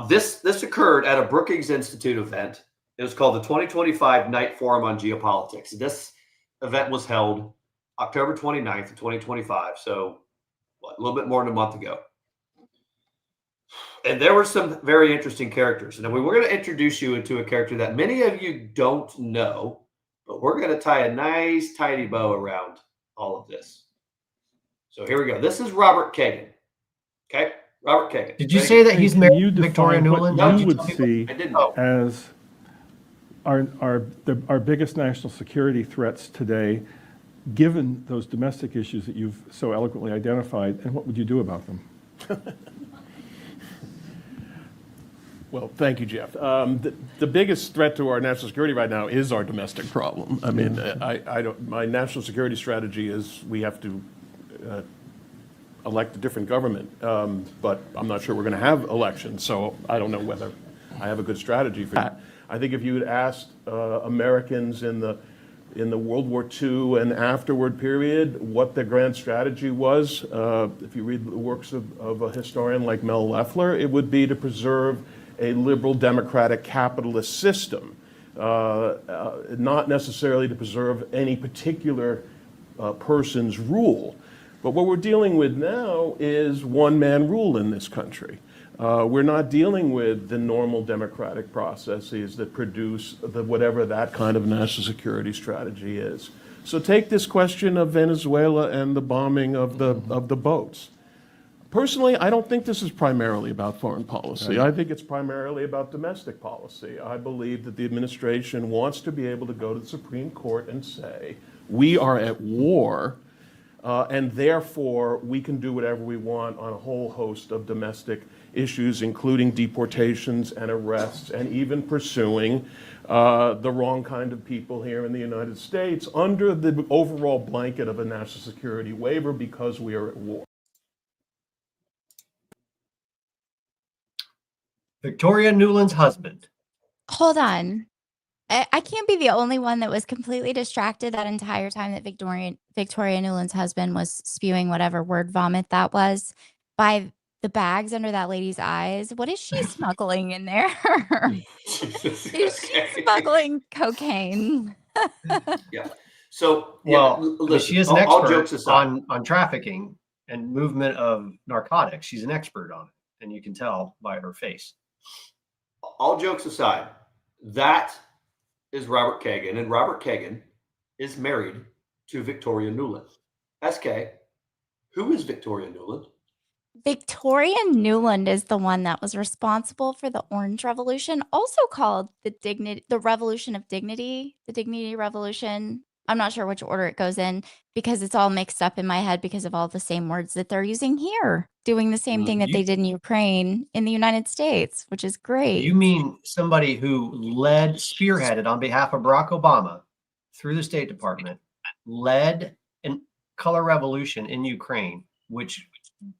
This occurred at a Brookings Institute event. It was called the 2025 Night Forum on Geopolitics. This event was held October 29th of 2025, so a little bit more than a month ago. And there were some very interesting characters. And we're going to introduce you into a character that many of you don't know, but we're going to tie a nice, tidy bow around all of this. So here we go. This is Robert Kagen. Okay? Robert Kagen. Did you say that he's married to Victoria Nuland? No, you would see as our biggest national security threats today, given those domestic issues that you've so eloquently identified, and what would you do about them? Well, thank you, Jeff. The biggest threat to our national security right now is our domestic problem. I mean, my national security strategy is we have to elect a different government, but I'm not sure we're going to have elections, so I don't know whether I have a good strategy for that. I think if you had asked Americans in the World War II and afterward period what their grand strategy was, if you read the works of a historian like Mel Leffler, it would be to preserve a liberal democratic capitalist system, not necessarily to preserve any particular person's rule. But what we're dealing with now is one-man rule in this country. We're not dealing with the normal democratic processes that produce whatever that kind of national security strategy is. So take this question of Venezuela and the bombing of the boats. Personally, I don't think this is primarily about foreign policy. Right. I think it's primarily about domestic policy. I believe that the administration wants to be able to go to the Supreme Court and say, we are at war, and therefore we can do whatever we want on a whole host of domestic issues, including deportations and arrests, and even pursuing the wrong kind of people here in the United States under the overall blanket of a national security waiver because we are at war. Victoria Nuland's husband. Hold on. I can't be the only one that was completely distracted that entire time that Victoria Nuland's husband was spewing whatever word vomit that was by the bags under that lady's eyes. What is she smuggling in there? Is she smuggling cocaine? Yeah. So, listen, she is an expert on trafficking and movement of narcotics. She's an expert on it, and you can tell by her face. All jokes aside, that is Robert Kagen, and Robert Kagen is married to Victoria Nuland. SK, who is Victoria Nuland? Victoria Nuland is the one that was responsible for the Orange Revolution, also called the Revolution of Dignity, the Dignity Revolution. I'm not sure which order it goes in because it's all mixed up in my head because of all the same words that they're using here, doing the same thing that they did in Ukraine in the United States, which is great. You mean somebody who spearheaded on behalf of Barack Obama through the State Department, led a color revolution in Ukraine, which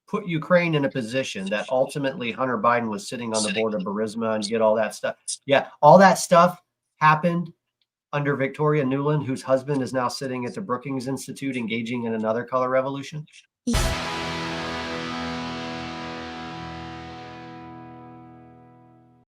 put Ukraine in a position that ultimately Hunter Biden was sitting on the board of Burisma and get all that stuff. Yeah, all that stuff happened under Victoria Nuland, whose husband is now sitting at the Brookings Institute engaging in another color revolution?